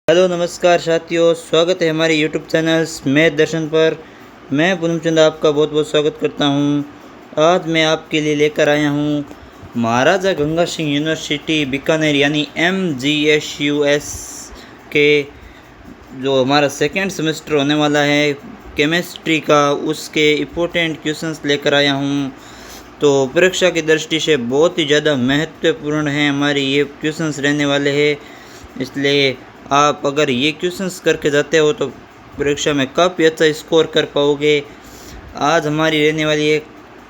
Hello नमस्कार साथियों, स्वागत है हमारे यूट्यूब चैनल मैथ दर्शन पर। मैं पूनम चंद आपका बहुत बहुत स्वागत करता हूं। आज मैं आपके लिए लेकर आया हूं महाराजा गंगा सिंह यूनिवर्सिटी बीकानेर यानी MGSUS के जो हमारा सेकेंड सेमेस्टर होने वाला है केमिस्ट्री का, उसके इम्पोर्टेंट क्वेश्चंस लेकर आया हूं। तो परीक्षा की दृष्टि से बहुत ही ज़्यादा महत्वपूर्ण है हमारे ये क्वेश्चंस रहने वाले हैं, इसलिए आप अगर ये क्वेश्चंस करके जाते हो तो परीक्षा में काफ़ी अच्छा स्कोर कर पाओगे। आज हमारी रहने वाली एक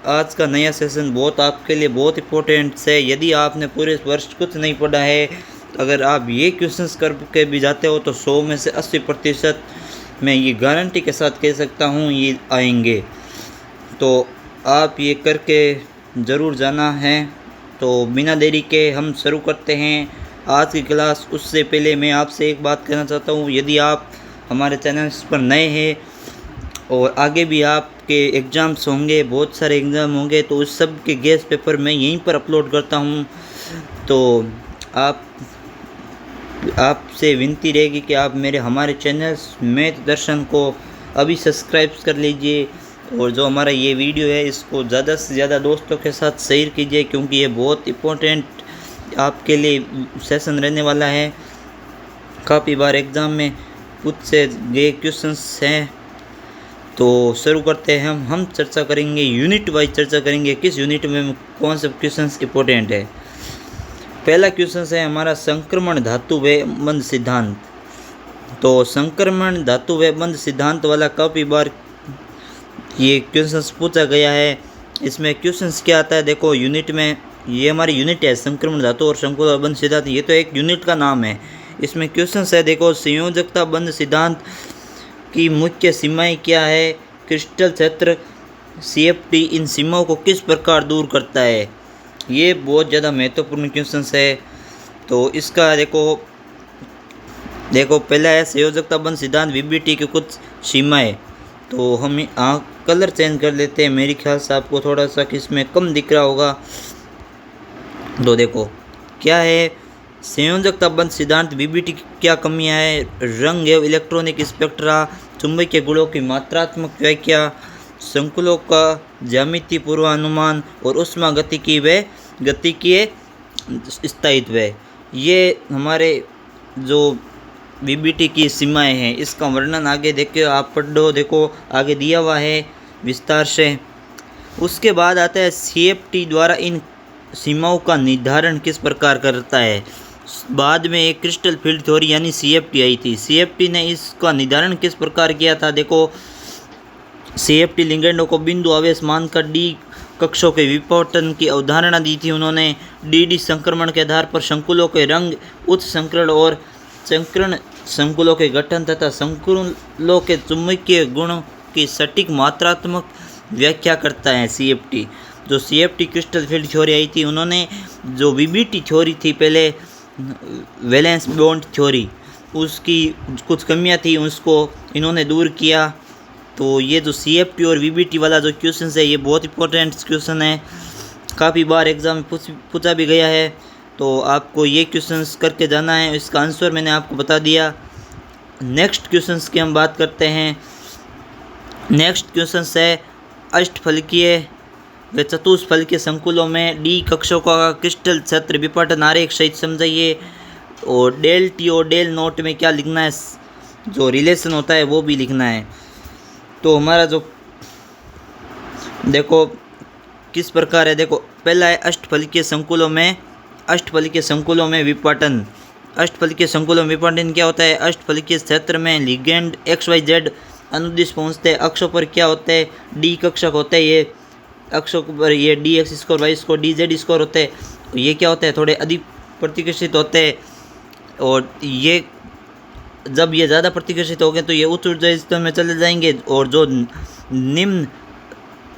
आज का नया सेशन बहुत आपके लिए बहुत इंपॉर्टेंट है। यदि आपने पूरे वर्ष कुछ नहीं पढ़ा है, अगर आप ये क्वेश्चंस करके भी जाते हो तो 100 में से 80% मैं ये गारंटी के साथ कह सकता हूँ ये आएंगे। तो आप ये करके ज़रूर जाना है। तो बिना देरी के हम शुरू करते हैं आज की क्लास। उससे पहले मैं आपसे एक बात कहना चाहता हूँ, यदि आप हमारे चैनल पर नए हैं और आगे भी आपके एग्ज़ाम्स होंगे, बहुत सारे एग्ज़ाम होंगे, तो उस सब के गेस्ट पेपर मैं यहीं पर अपलोड करता हूँ। तो आपसे विनती रहेगी कि आप हमारे चैनल मैथ दर्शन को अभी सब्सक्राइब कर लीजिए और जो हमारा ये वीडियो है इसको ज़्यादा से ज़्यादा दोस्तों के साथ शेयर कीजिए, क्योंकि ये बहुत इम्पोर्टेंट आपके लिए सेशन रहने वाला है। काफ़ी बार एग्ज़ाम में पूछ से गए क्वेश्चंस हैं। तो शुरू करते हैं। हम चर्चा करेंगे, यूनिट वाइज चर्चा करेंगे किस यूनिट में कौन से क्वेश्चंस इंपॉर्टेंट है। पहला क्वेश्चन है हमारा संक्रमण धातु व बंध सिद्धांत। तो संक्रमण धातु व बंध सिद्धांत वाला काफ़ी बार ये क्वेश्चंस पूछा गया है। इसमें क्वेश्चंस क्या आता है, देखो यूनिट में ये हमारी यूनिट है संक्रमण धातु और संकुल बंध सिद्धांत, ये तो एक यूनिट का नाम है। इसमें क्वेश्चंस है, देखो संयोजकता बंध सिद्धांत की मुख्य सीमाएं क्या है, क्रिस्टल क्षेत्र CFT इन सीमाओं को किस प्रकार दूर करता है। ये बहुत ज़्यादा महत्वपूर्ण क्वेश्चंस है। तो इसका देखो पहला है संयोजकता बंध सिद्धांत VBT की कुछ सीमाएं। तो हम कलर चेंज कर लेते हैं, मेरे ख्याल से आपको थोड़ा सा किसमें कम दिख रहा होगा। तो देखो क्या है संयोजकता बंध सिद्धांत VBT की क्या कमियां है, रंग एवं इलेक्ट्रॉनिक स्पेक्ट्रा, चुंबकीय गुणों की मात्रात्मक व्याख्या, संकुलों का ज्यामितीय पूर्वानुमान और ऊष्मागतिकी व गतिकीय स्थायित्व। ये हमारे जो VBT की सीमाएं हैं, इसका वर्णन आगे देखिए, आप पढ़ लो, देखो आगे दिया हुआ है विस्तार से। उसके बाद आता है CFT द्वारा इन सीमाओं का निर्धारण किस प्रकार करता है। बाद में एक क्रिस्टल फील्ड थ्योरी यानी CFT आई थी। CFT ने इसका निर्धारण किस प्रकार किया था, देखो CFT लिगेंडों को बिंदु आवेश मानकर D कक्षों के विपवर्तन की अवधारणा दी थी उन्होंने। DD संक्रमण के आधार पर संकुलों के रंग, उच्च संकरण और संकरण संकुलों के गठन तथा संकुलों के चुंबकीय गुणों की सटीक मात्रात्मक व्याख्या करता है CFT। जो CFT क्रिस्टल फील्ड थ्योरी आई थी, उन्होंने जो VBT थ्योरी थी पहले वैलेंस बॉन्ड थ्योरी, उसकी कुछ कमियां थी, उसको इन्होंने दूर किया। तो ये जो CFT और VBT वाला जो क्वेश्चन है ये बहुत इंपॉर्टेंट क्वेश्चन है, काफ़ी बार एग्ज़ाम में पूछा भी गया है। तो आपको ये क्वेश्चंस करके जाना है, इसका आंसर मैंने आपको बता दिया। नेक्स्ट क्वेश्चंस की हम बात करते हैं। नेक्स्ट क्वेश्चंस है अष्टफलकीय व चतुष्फलकीय संकुलों में D कक्षों का क्रिस्टल क्षेत्र विपटन आरेख सहित समझाइए। और डेल T और डेल नोट में क्या लिखना है, जो रिलेशन होता है वो भी लिखना है। तो हमारा जो देखो किस प्रकार है, देखो पहला है अष्टफलकीय संकुलों में विपटन। अष्टफलकीय संकुलों में विपटन क्या होता है, अष्टफलकीय क्षेत्र में लिगेंड XYZ अनुदिश पहुँचते हैं। अक्षों पर क्या होता है, D कक्षक होते हैं, ये अक्षों पर ये DX score, Y score, DZ score होते हैं। ये क्या होता है, थोड़े अधिक प्रतिकर्षित होते हैं। और ये जब ये ज़्यादा प्रतिकर्षित हो गए तो ये उच्च ऊर्जा स्तर में चले जाएंगे। और जो निम्न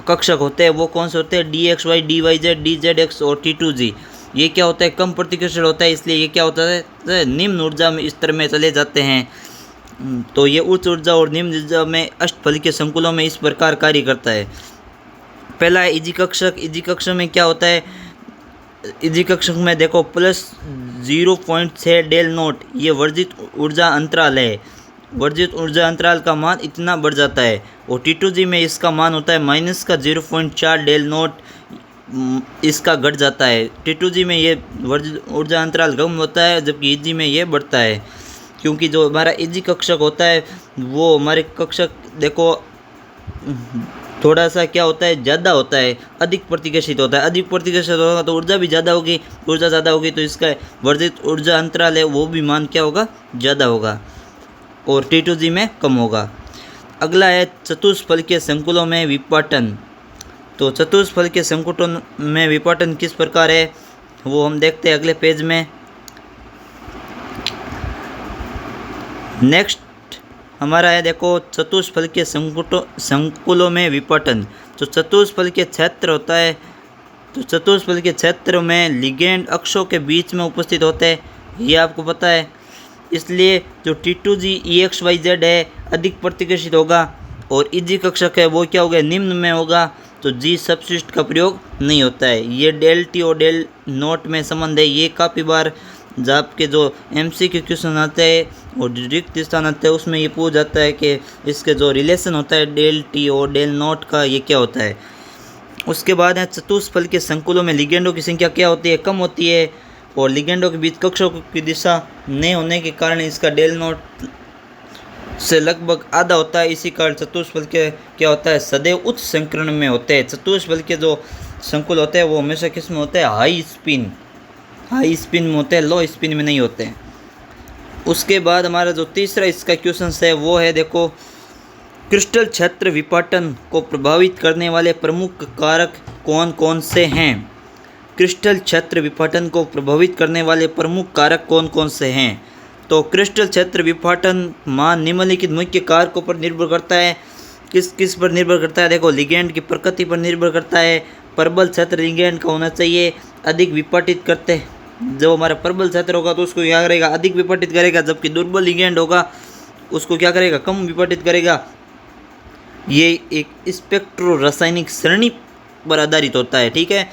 कक्षक होते हैं वो कौन से होते हैं, DXY, DYZ, DZX और T2G। ये क्या होता है, कम प्रतिकर्षण होता है, इसलिए ये क्या होता है, निम्न ऊर्जा में स्तर में चले जाते हैं। तो ये उच्च ऊर्जा और निम्न ऊर्जा में अष्टफलकीय संकुलों में इस प्रकार कार्य करता है। पहला है इजी कक्षक। इजी कक्षक में क्या होता है, इसी कक्षक में देखो +0.6 डेल नॉट, ये वर्जित ऊर्जा अंतराल है। वर्जित ऊर्जा अंतराल का मान इतना बढ़ जाता है। और T2G में इसका मान होता है -0.4 डेल नॉट, इसका घट जाता है। T2G में ये वर्जित ऊर्जा अंतराल कम होता है, जबकि EG में ये बढ़ता है। क्योंकि जो हमारा EG कक्षक होता है वो हमारे कक्षक देखो थोड़ा सा क्या होता है, ज़्यादा होता है, अधिक प्रतिकर्षित होता है। अधिक प्रतिकर्षित होगा तो ऊर्जा भी ज़्यादा होगी, ऊर्जा ज़्यादा होगी तो इसका वर्जित ऊर्जा अंतराल है वो भी मान क्या होगा, ज़्यादा होगा, और T2G में कम होगा। अगला है चतुष्फलकीय संकुलों में विपाटन। तो चतुष्फलकीय संकुलों में विपाटन किस प्रकार है वो हम देखते हैं अगले पेज में। नेक्स्ट हमारा है देखो चतुष्फलकीय संकुलों में विपाटन। जो चतुष्फलकीय क्षेत्र होता है, तो चतुष्फलकीय क्षेत्र में लिगेंड अक्षों के बीच में उपस्थित होते हैं, ये आपको पता है। इसलिए जो T2G EXYZ है अधिक प्रतिकर्षित होगा, और EG कक्षक है वो क्या होगा, निम्न में होगा, तो G सबशिष्ट का प्रयोग नहीं होता है। ये डेल T और डेल नोट में संबंध है। ये काफ़ी बार आपके जो MCQ क्वेश्चन आते हैं और रिक्त स्थान आते हैं उसमें ये पूछ जाता है कि इसके जो रिलेशन होता है डेल T और डेल नोट का, ये क्या होता है। उसके बाद है चतुष्फलकीय संकुलों में लिगेंडों की संख्या क्या होती है, कम होती है, और लिगेंडों के बीच कक्षों की दिशा नहीं होने के कारण इसका डेल नोट से लगभग आधा होता है। इसी कारण चतुष्फलकीय क्या होता है, सदैव उच्च संकीर्ण में होते हैं। चतुष्फलकीय जो संकुल होते हैं वो हमेशा किस में होते हैं, हाई स्पिन में होते हैं, लो स्पिन में नहीं होते हैं। उसके बाद हमारा जो तीसरा इसका क्वेश्चन है वो है देखो, क्रिस्टल क्षेत्र विपाटन को प्रभावित करने वाले प्रमुख कारक कौन कौन से हैं। क्रिस्टल क्षेत्र विपाटन को प्रभावित करने वाले प्रमुख कारक कौन कौन से हैं। तो क्रिस्टल क्षेत्र विपाटन मान निम्नलिखित मुख्य कारकों पर निर्भर करता है। किस किस पर निर्भर करता है, देखो लिगेंड की प्रकृति पर निर्भर करता है। प्रबल क्षेत्र लिगेंड का होना चाहिए, अधिक विपाटित करते हैं। जो हमारा प्रबल क्षेत्र होगा तो उसको क्या करेगा, अधिक विपाटित करेगा, जबकि दुर्बल लिगेंड होगा उसको क्या करेगा, कम विपाटित करेगा। ये एक स्पेक्ट्रो रासायनिक सरणी पर आधारित होता है, ठीक है।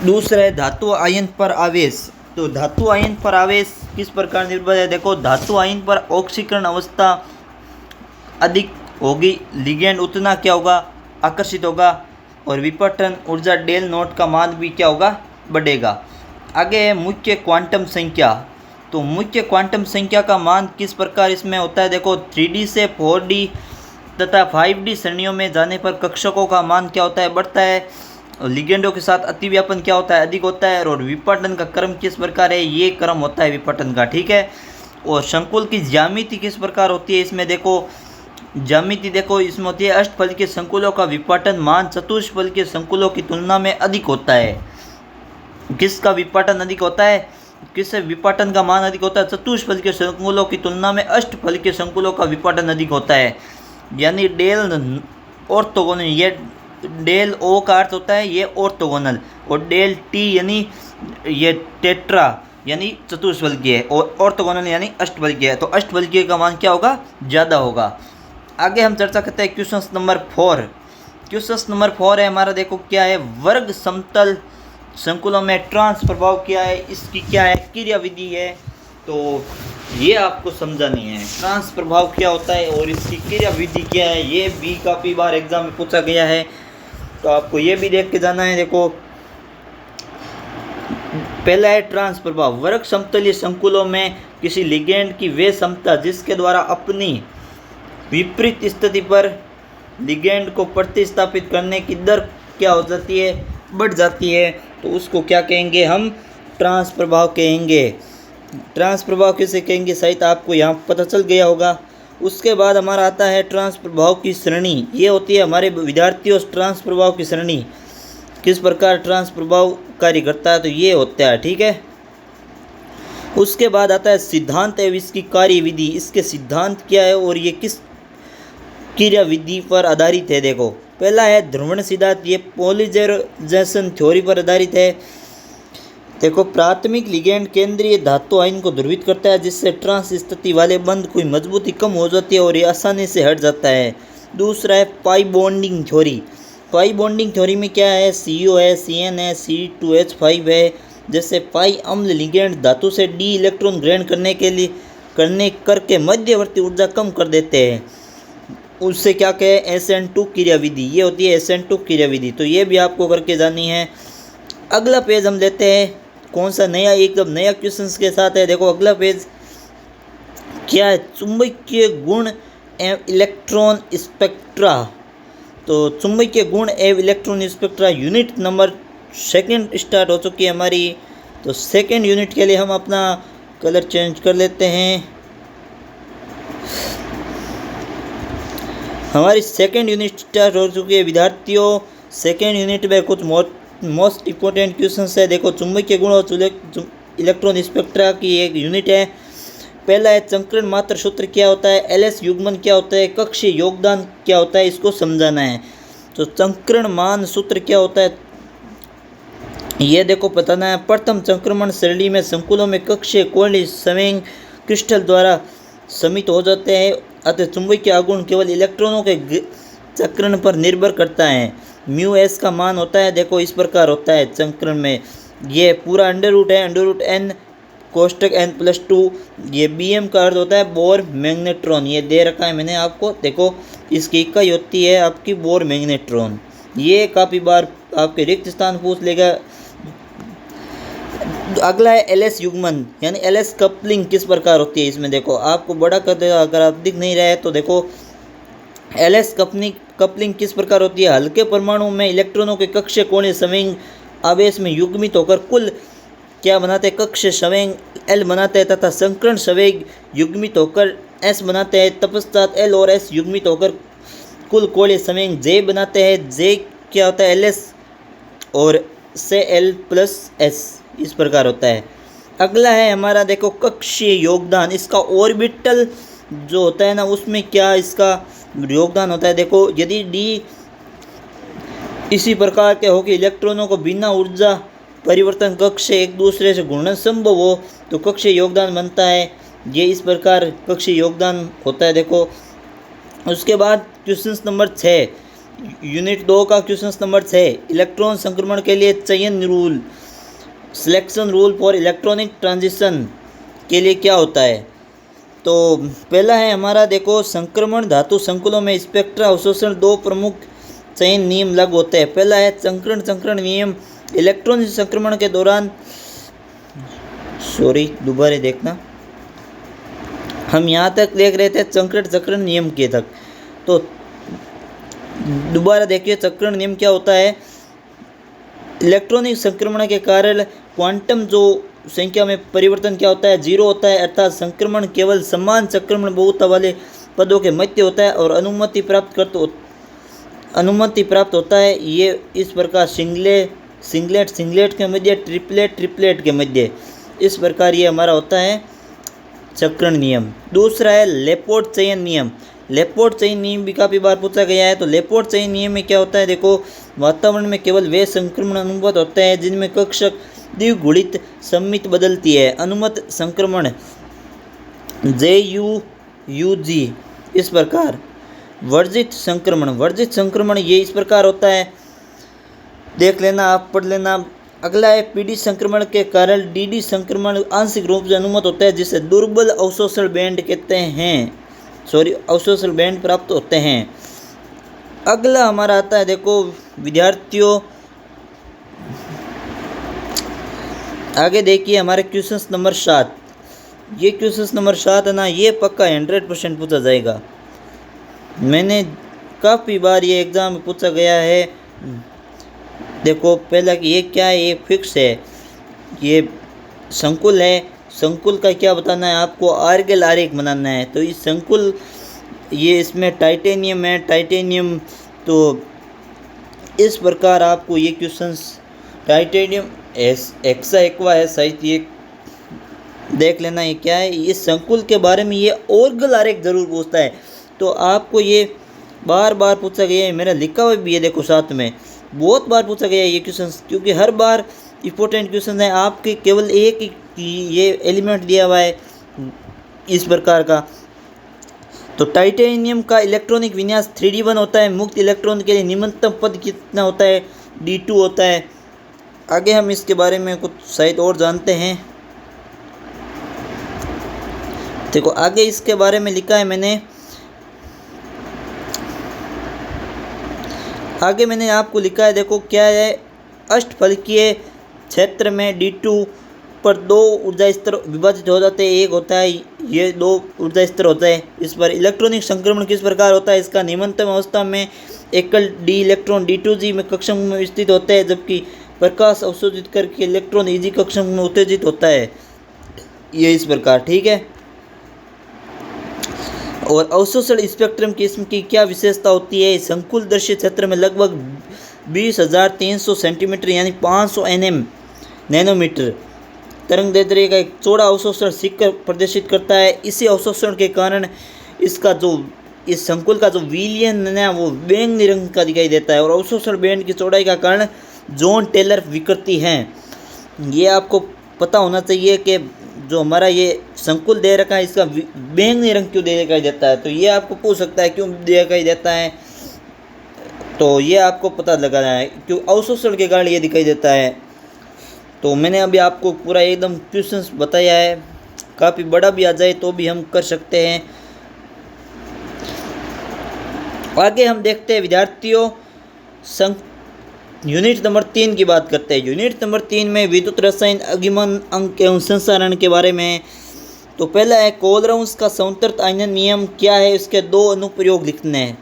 दूसरा है धातु आयन पर आवेश। तो धातु आयन पर आवेश किस प्रकार निर्भर है, देखो धातु आयन पर ऑक्सीकरण अवस्था अधिक होगी, लिगेंड उतना क्या होगा, आकर्षित होगा, और विपाटन ऊर्जा डेल नोट का मान भी क्या होगा, बढ़ेगा। आगे है मुख्य क्वांटम संख्या। तो मुख्य क्वांटम संख्या का मान किस प्रकार इसमें होता है, देखो 3D से 4D तथा 5D श्रेणियों में जाने पर कक्षकों का मान क्या होता है, बढ़ता है, और लिगेंडों के साथ अतिव्यापन क्या होता है, अधिक होता है, और विपाटन का क्रम किस प्रकार है, ये क्रम होता है विपाटन का, ठीक है। और संकुल की ज्यामिति किस प्रकार होती है, इसमें देखो ज्यामिति देखो इसमें होती है, अष्टफलकीय संकुलों का विपाटन मान चतुष्फलकीय संकुलों की तुलना में अधिक होता है। किसका विपाटन अधिक होता है, किस विपाटन का मान अधिक होता है, चतुष्फलकीय संकुलों की तुलना में अष्टफलकीय संकुलों का विपाटन अधिक होता है। यानी डेल ऑर्थोगोनल, ये डेल ओ का अर्थ होता है ये ऑर्थोगोनल, और डेल टी यानी ये टेट्रा यानी चतुष्फलकीय, और ऑर्थोगोनल यानी अष्टफलकीय है। तो अष्टफलकीय का मान क्या होगा, ज़्यादा होगा। आगे हम चर्चा करते हैं क्वेश्चन नंबर 4। क्वेश्चन नंबर 4 है हमारा, देखो क्या है, वर्ग समतल संकुलों में ट्रांस प्रभाव क्या है, इसकी क्या है क्रिया विधि है। तो ये आपको समझानी है, ट्रांस प्रभाव क्या होता है और इसकी क्रिया विधि क्या है। ये भी काफ़ी बार एग्जाम में पूछा गया है, तो आपको ये भी देख के जाना है। देखो पहला है ट्रांस प्रभाव। वर्ग समतलीय संकुलों में किसी लिगेंड की वे क्षमता जिसके द्वारा अपनी विपरीत स्थिति पर लिगेंड को प्रतिस्थापित करने की दर क्या हो जाती है, बढ़ जाती है, तो उसको क्या कहेंगे, हम ट्रांस प्रभाव कहेंगे। ट्रांस प्रभाव किसे कहेंगे, शायद आपको यहाँ पता चल गया होगा। उसके बाद हमारा आता है ट्रांस प्रभाव की श्रेणी। ये होती है हमारे विद्यार्थियों ट्रांस प्रभाव की श्रेणी, किस प्रकार ट्रांस प्रभाव कार्य करता है, तो ये होता है, ठीक है। उसके बाद आता है सिद्धांत एवं इसकी कार्य विधि। इसके सिद्धांत क्या है और ये किस क्रिया विधि पर आधारित है। देखो पहला है ध्रुवण सिद्धांत, ये पोलराइजेशन थ्योरी पर आधारित है। देखो प्राथमिक लिगेंड केंद्रीय धातु आयन को ध्रुवित करता है, जिससे ट्रांस स्थिति वाले बंध की मजबूती कम हो जाती है और ये आसानी से हट जाता है। दूसरा है pi bonding theory. Pi bonding theory में क्या है, CO है, CN है, C2H5 है। जैसे पाई अम्ल लिगेंड धातु से D इलेक्ट्रॉन ग्रहण करने करके मध्यवर्ती ऊर्जा कम कर देते हैं, उससे क्या कहे SN2 क्रियाविधि, ये होती है SN2 क्रियाविधि। तो ये भी आपको करके जानी है। अगला पेज हम लेते हैं, कौन सा नया, एकदम नया क्वेश्चंस के साथ है। देखो अगला पेज क्या है, चुंबकीय गुण एवं इलेक्ट्रॉन स्पेक्ट्रा। तो चुंबकीय गुण एवं electron spectra unit number 2 start हो चुकी है हमारी। तो 2nd यूनिट के लिए हम अपना कलर चेंज कर लेते हैं। हमारी 2nd यूनिट स्टार्ट हो चुकी है विद्यार्थियों। 2nd यूनिट में कुछ मोस्ट इम्पोर्टेंट क्वेश्चंस है। देखो चुंबकीय गुण और इलेक्ट्रॉन स्पेक्ट्रा की एक यूनिट है। पहला है चक्रण मात्र सूत्र क्या होता है, LS युग्मन क्या होता है, कक्षीय योगदान क्या होता है, इसको समझाना है। तो चक्रण मान सूत्र क्या होता है ये देखो बताना है। प्रथम संक्रमण श्रेणी में संकुलों में कक्षीय कोणीय संवेग क्रिस्टल द्वारा समित हो जाते हैं, अतः चुंबकीय आघूर्ण केवल इलेक्ट्रॉनों के चक्रण पर निर्भर करता है। μS का मान होता है, देखो इस प्रकार होता है चक्रण में, ये पूरा अंडर है, √n कोष्टक n+2। ये Bm का अर्थ होता है बोर मैग्नेट्रॉन, ये दे रखा है मैंने आपको। देखो इसकी इकाई होती है आपकी बोर मैग्नेट्रॉन। ये काफ़ी बार आपके रिक्त स्थान पूछ लेगा। अगला है LS युग्मन, यानी LS कपलिंग किस प्रकार होती है। इसमें देखो आपको बड़ा कर देगा, अगर आप दिख नहीं रहा है तो देखो LS कपलिंग किस प्रकार होती है। हल्के परमाणु में इलेक्ट्रॉनों के कक्षीय कोणीय संवेग आवेश में युग्मित होकर कुल क्या बनाते हैं, कक्षीय संवेग L बनाते हैं, तथा संकरण संवेग युग्मित होकर S बनाते हैं। तत्पश्चात L और S युग्मित होकर कुल कोणीय संवेग J बनाते हैं। J क्या होता है, LS और से L+S, इस प्रकार होता है। अगला है हमारा देखो कक्षीय योगदान, इसका ऑर्बिटल जो होता है ना उसमें क्या इसका योगदान होता है। देखो यदि D इसी प्रकार के हो कि इलेक्ट्रॉनों को बिना ऊर्जा परिवर्तन कक्ष से एक दूसरे से घूर्णन संभव हो तो कक्षीय योगदान बनता है। ये इस प्रकार कक्षीय योगदान होता है। देखो उसके बाद क्वेश्चन नंबर 6, यूनिट 2 का क्वेश्चन नंबर 6, इलेक्ट्रॉन संक्रमण के लिए चयन rule, selection rule for electronic transition के लिए क्या होता है। तो पहला है हमारा देखो संक्रमण धातु संकुलों में स्पेक्ट्रा अवशोषण 2 प्रमुख चयन नियम लागू होते हैं। पहला है संकरण नियम, इलेक्ट्रॉन संक्रमण के दौरान, दोबारा देखना, हम यहाँ तक देख रहे थे चक्रण नियम के तक, तो दोबारा देखिए चक्रण नियम क्या होता है। इलेक्ट्रॉनिक संक्रमण के कारण क्वांटम जो संख्या में परिवर्तन क्या होता है, 0 होता है, अर्थात संक्रमण केवल समान संक्रमण बहुता वाले पदों के मध्य होता है और अनुमति प्राप्त होता है। ये इस प्रकार सिंगलेट के मध्य, ट्रिपलेट के मध्य, इस प्रकार ये हमारा होता है चक्रण नियम। दूसरा है लेपोर्ट चयन नियम। लेपोर्ट चयन नियम भी काफ़ी बार पूछा गया है। तो लेपोर्ट चयन नियम में क्या होता है, देखो वातावरण में केवल वे संक्रमण अनुमत होते हैं जिनमें कक्षक द्विगुणित सम्मित बदलती है। अनुमत संक्रमण JUG, इस प्रकार। वर्जित संक्रमण ये इस प्रकार होता है, देख लेना, आप पढ़ लेना। अगला है PD संक्रमण के कारण DD संक्रमण आंशिक रूप से अनुमत होता है, जिसे दुर्बल अवशोषण बैंड कहते हैं, अवशोषण बैंड प्राप्त होते हैं। अगला हमारा आता है देखो विद्यार्थियों, आगे देखिए हमारे क्वेश्चन नंबर 7। ये क्वेश्चन नंबर 7 है ना, ये पक्का 100% पूछा जाएगा। मैंने काफ़ी बार ये एग्ज़ाम में पूछा गया है। देखो पहला कि ये क्या है, ये फिक्स है, ये संकुल है। संकुल का क्या बताना है आपको, आर्गेल आरेख बनाना है। तो इस संकुल, ये इसमें टाइटेनियम है, टाइटेनियम, तो इस प्रकार आपको ये क्वेश्चंस, टाइटेनियम एक्सा एक्वा है शायद, ये देख लेना ये क्या है। इस संकुल के बारे में ये आर्गेल आरेख जरूर पूछता है, तो आपको ये बार बार पूछा गया है। मेरा लिखा हुआ भी है देखो साथ में, बहुत बार पूछा गया है ये क्वेश्चन, क्योंकि हर बार इंपॉर्टेंट क्वेश्चन है। आपके केवल एक ही ये एलिमेंट दिया हुआ है इस प्रकार का। तो टाइटेनियम का इलेक्ट्रॉनिक विन्यास 3D1 होता है। मुक्त इलेक्ट्रॉन के लिए निम्नतम पद कितना होता है? D2 होता है। आगे हम इसके बारे में कुछ शायद और जानते हैं। देखो आगे इसके बारे में लिखा है मैंने, आगे मैंने आपको लिखा है, देखो क्या है, अष्टफलकीय क्षेत्र में D2 पर दो ऊर्जा स्तर विभाजित हो जाते हैं। एक होता है ये दो ऊर्जा स्तर होता है। इस पर इलेक्ट्रॉनिक संक्रमण किस प्रकार होता है? इसका निम्नतम अवस्था में एकल डी इलेक्ट्रॉन D2G में कक्षक में स्थित होते हैं, जबकि प्रकाश अवशोषित करके इलेक्ट्रॉन EG कक्षक में उत्तेजित होता है। ये इस प्रकार, ठीक है। और अवशोषण स्पेक्ट्रम किस्म की क्या विशेषता होती है? संकुलदर्शी क्षेत्र में लगभग 20,300 सेंटीमीटर यानी 500 नैनोमीटर तरंग दैर्ध्य का एक चौड़ा अवशोषण शिखर प्रदर्शित करता है। इसी अवशोषण के कारण इसका जो इस संकुल का जो विलयन है वो बैंगनी रंग का दिखाई देता है। और अवशोषण बैंड की चौड़ाई का कारण जॉन टेलर विकृति है। ये आपको पता होना चाहिए कि जो हमारा ये संकुल दे रखा है इसका बैंगनी रंग क्यों दिखाई देता है। तो ये आपको पूछ सकता है क्यों दिखाई देता है, तो ये आपको पता लगाना है क्यों अवशोषण के कारण ये दिखाई देता है। तो मैंने अभी आपको पूरा एकदम क्वेश्चंस बताया है, काफ़ी बड़ा भी आ जाए तो भी हम कर सकते हैं। आगे हम देखते हैं विद्यार्थियों यूनिट नंबर 3 की बात करते हैं। यूनिट नंबर 3 में विद्युत रसायन अगिमन अंक एवं संसारण के बारे में। तो पहला है कोलराउस का स्वतंत्र आयनन नियम क्या है? इसके दो अनुप्रयोग लिखने हैं।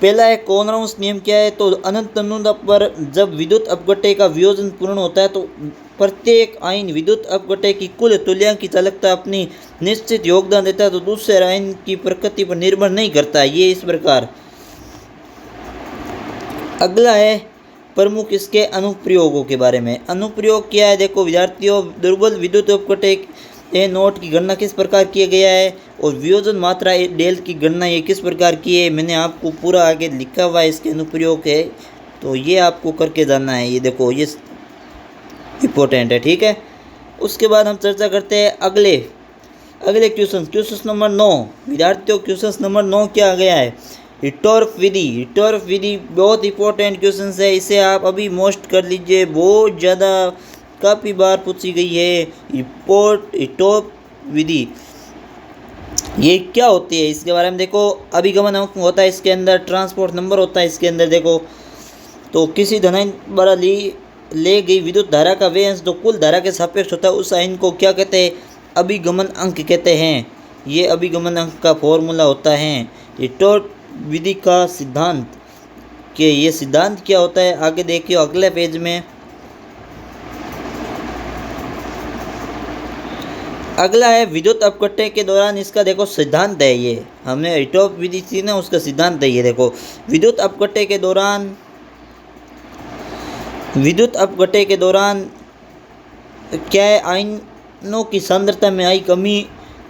पहला है कोलराउस नियम क्या है? तो अनंत अनुदा पर जब विद्युत अपघट्य का वियोजन पूर्ण होता है तो प्रत्येक आयन विद्युत अपघट्य की कुल तुल्यांक की चालकता अपनी निश्चित योगदान देता है, तो दूसरे आयन की प्रकृति पर निर्भर नहीं करता। ये इस प्रकार। अगला है प्रमुख इसके अनुप्रयोगों के बारे में। अनुप्रयोग क्या है? देखो विद्यार्थियों, दुर्बल विद्युत अपघट्य नोट की गणना किस प्रकार किया गया है और वियोजन मात्रा डेल की गणना ये किस प्रकार की है, मैंने आपको पूरा आगे लिखा हुआ है इसके अनुप्रयोग है, तो ये आपको करके जाना है। ये देखो ये इम्पोर्टेंट है, ठीक है। उसके बाद हम चर्चा करते हैं अगले क्वेश्चन नंबर 9। विद्यार्थियों क्वेश्चन नंबर 9 क्या आ गया है? हिटोर्फ विधि बहुत इंपॉर्टेंट क्वेश्चन है, इसे आप अभी मोस्ट कर लीजिए, बहुत ज़्यादा काफ़ी बार पूछी गई है। हिटोर्फ विधि ये क्या होती है इसके बारे में देखो। अभिगमन अंक होता है इसके अंदर, ट्रांसपोर्ट नंबर होता है इसके अंदर। देखो तो किसी धनायन द्वारा ले गई विद्युत धारा का वे अंश जो कुल धारा के सापेक्ष होता है उस आयन को क्या कहते हैं? अभिगमन अंक कहते हैं। ये अभिगमन अंक का फॉर्मूला होता है। हिटोर्फ विधि का सिद्धांत कि ये सिद्धांत क्या होता है आगे देखिए अगले पेज में। अगला है विद्युत अपघट्य के दौरान इसका देखो सिद्धांत है। ये हमने हिटोर्फ विधि थी ना, उसका सिद्धांत है ये। देखो विद्युत अपघट्य के दौरान क्या है? आयनों की सांद्रता में आई कमी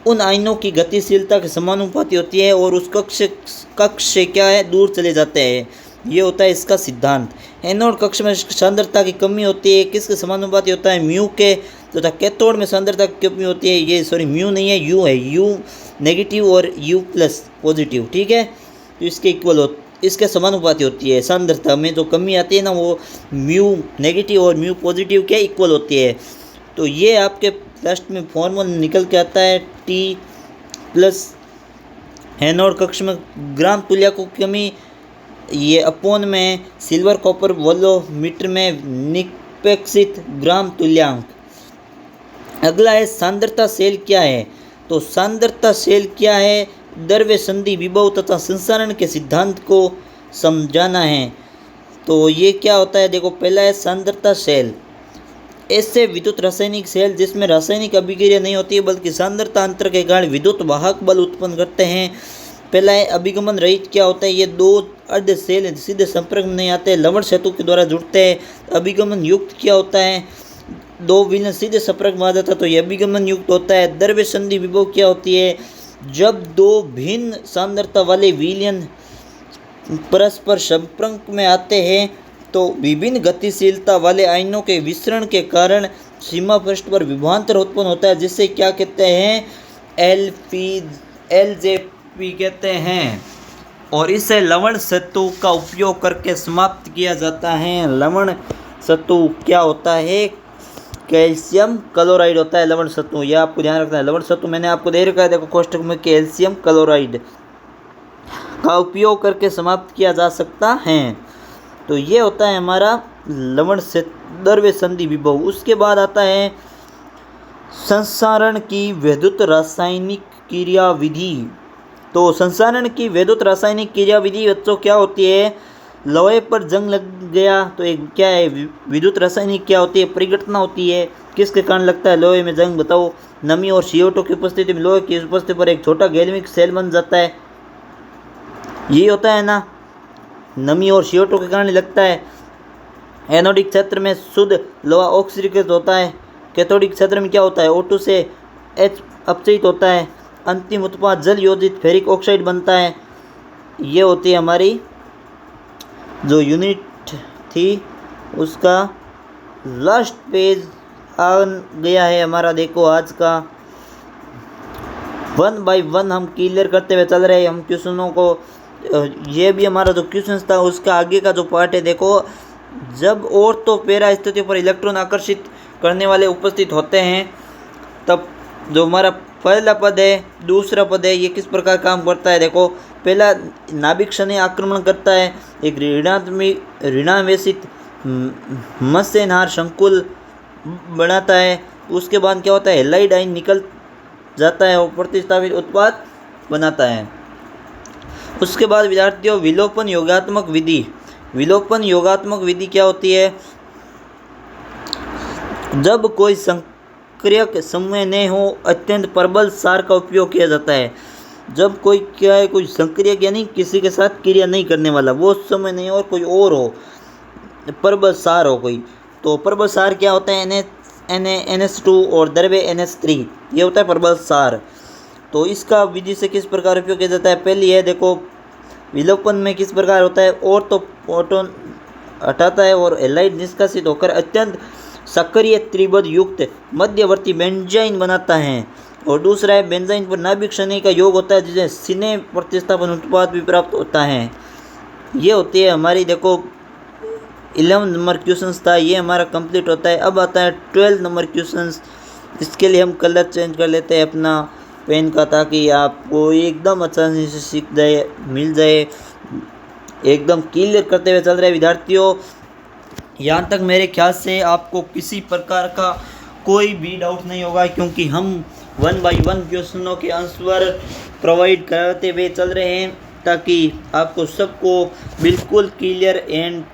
उन आयनों की गतिशीलता के समानुपाती होती है और उस कक्ष से क्या है दूर चले जाते हैं। ये होता है इसका सिद्धांत। एनोड कक्ष में सांद्रता की कमी होती है, किसके समानुपाती होता है? म्यू के। तथा कैथोड में सांद्रता की कमी होती है, ये सॉरी म्यू नहीं है, यू है, यू नेगेटिव और यू प्लस पॉजिटिव, ठीक है। तो इसके इक्वल इसके समानुपाती होती है। सांद्रता में जो कमी आती है ना वो म्यू नेगेटिव और म्यू पॉजिटिव के इक्वल होती है। तो ये आपके लास्ट में फॉर्मूला निकल के आता है T प्लस एनोड कक्ष में ग्राम तुल्यांक की कमी, ये अपोन में सिल्वर कॉपर वोल्टमीटर में निष्पेक्षित ग्राम तुल्यांक। अगला है सांद्रता सेल क्या है? तो सांद्रता सेल क्या है? द्रव्य संधि विभव तथा संसारण के सिद्धांत को समझाना है। तो ये क्या होता है? देखो पहला है सांद्रता सेल, ऐसे विद्युत रासायनिक सेल जिसमें रासायनिक अभिक्रिया नहीं होती है बल्कि सांद्रता अंतर के कारण विद्युत वाहक बल उत्पन्न करते हैं। पहला है अभिगमन रहित क्या होता है? ये दो अर्ध सेल सीधे संपर्क में नहीं आते, लवण सेतु के द्वारा जुड़ते हैं। अभिगमन युक्त क्या होता है? दो विलयन सीधे संपर्क में आ जाता है तो ये अभिगमन युक्त होता है। द्रव्य संधि विभव क्या होती है? जब दो भिन्न सांद्रता वाले विलयन परस्पर संपर्क में आते हैं तो विभिन्न गतिशीलता वाले आयनों के विसरण के कारण सीमा पृष्ठ पर विभवांतर उत्पन्न होता है, जिससे क्या कहते हैं? भी कहते हैं और इसे लवण सत्तू का उपयोग करके समाप्त किया जाता है। लवण सत्तू क्या होता है? कैल्शियम क्लोराइड होता है लवण सत्तू, यह आपको ध्यान रखना है। लवण सत्तू मैंने आपको दे रखा है, देखो कोष्टक में, कैल्शियम क्लोराइड का उपयोग करके समाप्त किया जा सकता है। तो ये होता है हमारा लवण से द्रव्य संधि विभव। उसके बाद आता है संसारण की वैद्युत रासायनिक क्रियाविधि। तो संसारण की वैद्युत रासायनिक क्रियाविधि बच्चों क्या होती है? लोहे पर जंग लग गया तो एक क्या है? विद्युत रासायनिक क्या होती है? परिघटना होती है। किसके कारण लगता है लोहे में जंग? बताओ। नमी और CO2 की उपस्थिति में लोहे की उपस्थिति पर एक छोटा गैल्वेनिक सेल बन जाता है, ये होता है ना, नमी और CO2 के कारण लगता है। एनोडिक क्षेत्र में शुद्ध लोहा ऑक्सीकृत होता है। कैथोडिक क्षेत्र में क्या होता है? O2 से H अपचयित होता है। अंतिम उत्पाद जल योजित फेरिक ऑक्साइड बनता है। ये होती है हमारी जो यूनिट थी उसका लास्ट पेज आ गया है हमारा। देखो आज का 1 बाय 1 हम क्लियर करते हुए चल रहे हैं हम क्वेश्चनों को। ये भी हमारा जो क्वेश्चन था उसका आगे का जो पार्ट है। देखो, जब और तो पैरा स्थितियों पर इलेक्ट्रॉन आकर्षित करने वाले उपस्थित होते हैं तब जो हमारा पहला पद है, दूसरा पद है, ये किस प्रकार काम करता है? देखो, पहला नाभिक शनि आक्रमण करता है, एक ऋणावेशित मत्स्यहार संकुल बनाता है। उसके बाद क्या होता है? हैलाइड आयन निकल जाता है और प्रतिस्थापित उत्पाद बनाता है। उसके बाद विद्यार्थियों विलोपन योगात्मक विधि। विलोपन योगात्मक विधि क्या होती है? जब कोई संक्रियक समूह न हो, अत्यंत प्रबल सार का उपयोग किया जाता है। जब कोई क्या है, कोई संक्रियक यानी किसी के साथ क्रिया नहीं करने वाला, वो समय नहीं और कोई और हो, प्रबल सार हो कोई, तो प्रबल सार क्या होता है? NH2 और द्रव्य NH3, ये होता है प्रबल सार। तो इसका विधि से किस प्रकार उपयोग किया जाता है? पहली है, देखो, विलोपन में किस प्रकार होता है? और तो प्रोटॉन हटाता है और हैलाइड निष्कासित होकर अत्यंत सक्रिय त्रिबंध युक्त मध्यवर्ती बेंजाइन बनाता है। और दूसरा है बेंजाइन पर नाभिक शनि का योग होता है जिसे सिने प्रतिस्थापन उत्पाद भी प्राप्त होता है। ये होती है हमारी, देखो, 11 नंबर क्वेश्चंस था, ये हमारा कंप्लीट होता है। अब आता है 12 नंबर क्वेश्चंस। इसके लिए हम कलर चेंज कर लेते हैं अपना पेन का, ताकि आपको एकदम आसानी से सीख जाए, मिल जाए। एकदम क्लियर करते हुए चल रहे विद्यार्थियों। यहाँ तक मेरे ख्याल से आपको किसी प्रकार का कोई भी डाउट नहीं होगा, क्योंकि हम 1 बाय 1 क्वेश्चनों के आंसर प्रोवाइड कराते हुए चल रहे हैं, ताकि आपको सबको बिल्कुल क्लियर एंड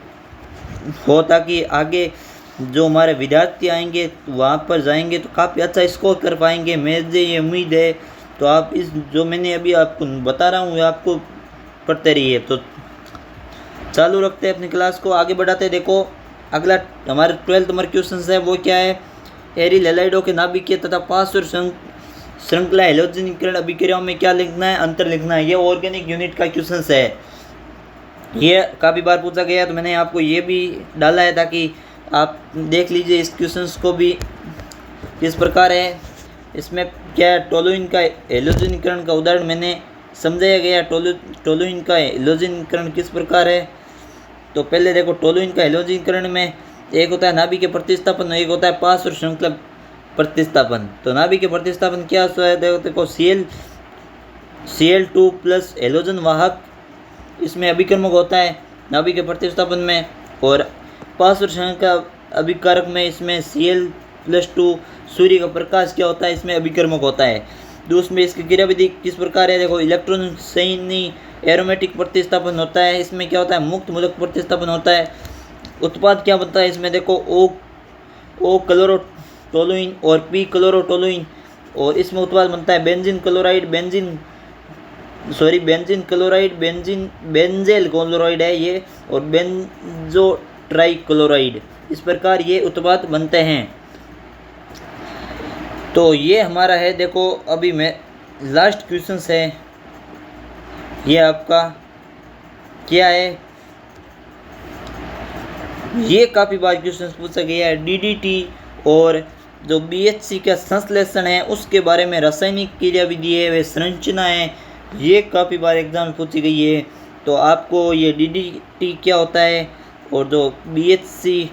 हो, ताकि आगे जो हमारे विद्यार्थी आएंगे वहाँ पर जाएंगे तो काफ़ी अच्छा स्कोर कर पाएंगे। मुझे ये उम्मीद है। तो आप इस जो मैंने अभी आपको बता रहा हूँ आपको पढ़ते रहिए। तो चालू रखते हैं अपनी क्लास को, आगे बढ़ाते हैं। देखो, अगला हमारे 12 नंबर क्वेश्चन है, वो क्या है? एरिल हैलाइडों के नाभिकीय तथा पार्श्व श्रृंखला हैलोजनीकरण अभिक्रियाओं में क्या लिखना है? अंतर लिखना है। ये ऑर्गेनिक यूनिट का क्वेश्चन है। ये काफ़ी बार पूछा गया, तो मैंने आपको ये भी डाला है ताकि आप देख लीजिए इस क्वेश्चंस को भी किस प्रकार है। इसमें क्या टोलुइन का हैलोजनीकरण का उदाहरण मैंने समझाया गया। टोलुइन का हैलोजनीकरण किस प्रकार है? तो पहले देखो, टोलुइन का हैलोजनीकरण में एक होता है नाभिक के प्रतिस्थापन, एक होता है पार्श्व श्रृंखला प्रतिस्थापन। तो नाभिक के प्रतिस्थापन क्या है? देखो, Cl2 प्लस हैलोजन वाहक, इसमें अभिकर्मक होता है नाभिक के प्रतिस्थापन में। और पार्श्व श्रृंखला अभिकारक में इसमें Cl+2 सूर्य का प्रकाश क्या होता है? इसमें अभिकर्मक होता है। तो उसमें इसकी क्रियाविधि किस प्रकार है? देखो, इलेक्ट्रॉन संयनी एरोमेटिक प्रतिस्थापन होता है। इसमें क्या होता है? मुक्त मूलक प्रतिस्थापन होता है। उत्पाद क्या बनता है इसमें? देखो, O क्लोरोटोलुइन और P क्लोरोटोलुइन, और इसमें उत्पाद बनता है बेंजीन क्लोराइड, बेंजेल क्लोराइड, बेंजेल क्लोराइड है ये, और बेंजो ट्राइक्लोराइड। इस प्रकार ये उत्पाद बनते हैं। तो ये हमारा है। देखो, अभी मैं लास्ट क्वेश्चन है, ये आपका क्या है? ये काफ़ी बार क्वेश्चन पूछा गया है। DDT और जो BHC का संश्लेषण है उसके बारे में रासायनिक क्रियाविधि है, वे संरचना है, ये काफ़ी बार एग्ज़ाम में पूछी गई है। तो आपको ये डीडीटी क्या होता है और जो बीएचसी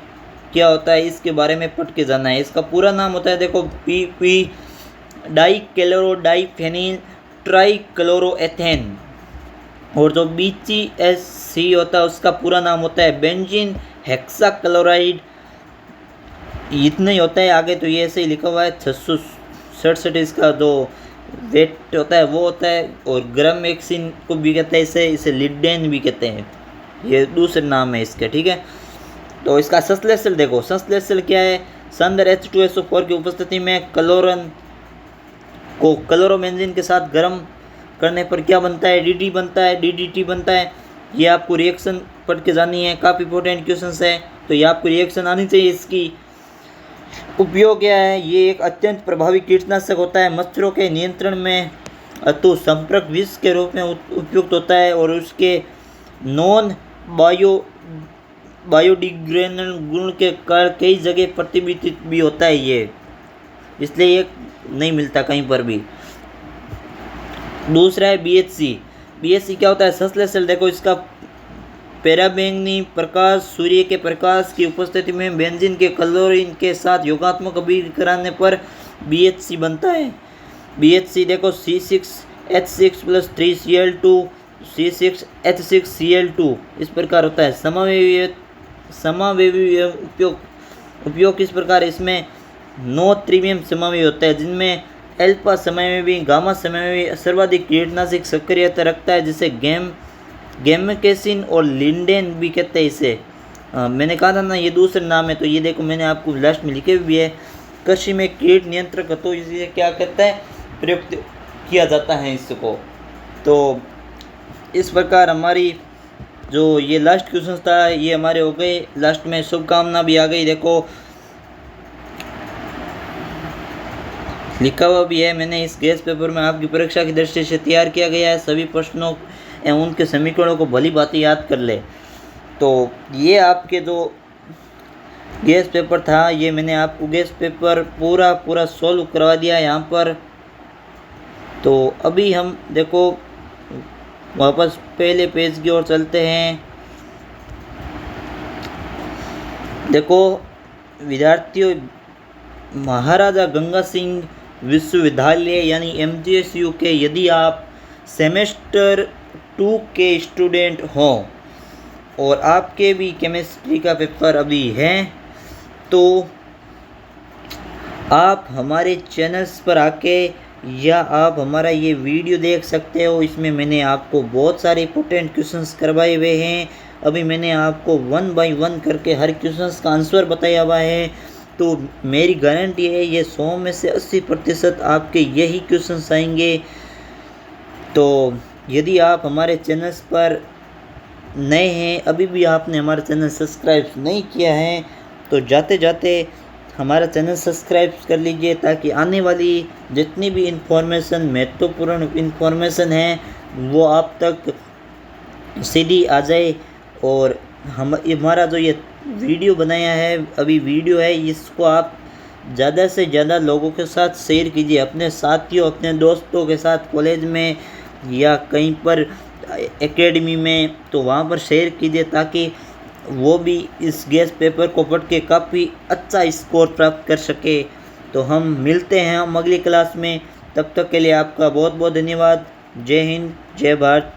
क्या होता है इसके बारे में पढ़ के जाना है। इसका पूरा नाम होता है देखो पीपी डाइक्लोरोडाइफेनिल ट्राइक्लोरोएथेन, और जो बीसीएससी होता है उसका पूरा नाम होता है बेंजीन हेक्साक्लोराइड। इतना ही होता है, आगे तो ये ऐसे ही लिखा हुआ है 667 इसका जो वेट होता है वो होता है। और ग्रामेक्सिन को भी कहते हैं, इसे लिडेन भी कहते हैं, ये दूसरे नाम है इसके, ठीक है। तो इसका संश्लेषण देखो, संश्लेषण क्या है, संदर H2SO4 की उपस्थिति में क्लोरन को क्लोरोबेंजीन के साथ गर्म करने पर क्या बनता है, डीडी बनता है, डीडीटी बनता है। ये आपको रिएक्शन पढ़ के जानी है, काफ़ी इंपॉर्टेंट क्वेश्चन है, तो ये आपको रिएक्शन आनी चाहिए। इसकी उपयोग क्या है, ये एक अत्यंत प्रभावी कीटनाशक होता है, मच्छरों के नियंत्रण में अतु संपर्क विष के रूप में उपयुक्त होता है, और उसके नॉन बायोडिग्रेडेबल गुण के कारण कई जगह प्रतिबिंबित भी होता है ये, इसलिए ये नहीं मिलता कहीं पर भी। दूसरा है बीएचसी। बीएचसी क्या होता है, संश्लेषण देखो, इसका पैराबैंगनी प्रकाश सूर्य के प्रकाश की उपस्थिति में बेंजीन के क्लोरीन के साथ योगात्मक अभिक्रिया कराने पर बीएचसी बनता है। बीएचसी देखो C6H6 + 3Cl2 C6H6Cl2 इस प्रकार होता है। समावेवी उपयोग किस प्रकार, इसमें 9 त्रिविम समावेवी होता है, जिनमें अल्फा समावेवी गामा समावेवी सर्वाधिक कीटनाशक सक्रियता रखता है, जिसे गैमेकेसिन और लिंडेन भी कहते हैं इसे। मैंने कहा था ना ये दूसरे नाम है, तो ये देखो मैंने आपको लास्ट में लिखे भी है। कृषि में कीट नियंत्रक तो इसे क्या कहता है, प्रयुक्त किया जाता है इसको। तो इस प्रकार हमारी जो ये लास्ट क्वेश्चन था ये हमारे हो गए। लास्ट में शुभकामना भी आ गई, देखो लिखा हुआ भी है, मैंने इस गैस पेपर में आपकी परीक्षा की दृष्टि से तैयार किया गया है, सभी प्रश्नों एवं उनके समीकरणों को भली भांति याद कर ले। तो ये आपके जो गैस पेपर था, ये मैंने आपको गैस पेपर पूरा सॉल्व करवा दिया यहाँ पर। तो अभी हम देखो वापस पहले पेज की ओर चलते हैं। देखो विद्यार्थियों, महाराजा गंगा सिंह विश्वविद्यालय यानी MGSU के यदि आप सेमेस्टर 2 के स्टूडेंट हों और आपके भी केमिस्ट्री का पेपर अभी है, तो आप हमारे चैनल्स पर आके या आप हमारा ये वीडियो देख सकते हो। इसमें मैंने आपको बहुत सारे इंपॉर्टेंट क्वेश्चंस करवाए हुए हैं। अभी मैंने आपको 1 बाय 1 करके हर क्वेश्चंस का आंसर बताया हुआ है। तो मेरी गारंटी है ये 100 में से 80% आपके यही क्वेश्चंस आएंगे। तो यदि आप हमारे चैनल्स पर नए हैं, अभी भी आपने हमारा चैनल सब्सक्राइब नहीं किया है, तो जाते जाते हमारा चैनल सब्सक्राइब कर लीजिए, ताकि आने वाली जितनी भी इन्फॉर्मेशन, महत्वपूर्ण इन्फॉर्मेशन है, वो आप तक सीधी आ जाए। और हमारा जो ये वीडियो बनाया है, अभी वीडियो है, इसको आप ज़्यादा से ज़्यादा लोगों के साथ शेयर कीजिए, अपने साथियों, अपने दोस्तों के साथ, कॉलेज में या कहीं पर एकेडमी में, तो वहाँ पर शेयर कीजिए, ताकि वो भी इस गैस पेपर को पढ़ के काफ़ी अच्छा स्कोर प्राप्त कर सके। तो हम मिलते हैं हम अगली क्लास में, तब तक के लिए आपका बहुत बहुत धन्यवाद। जय हिंद, जय भारत।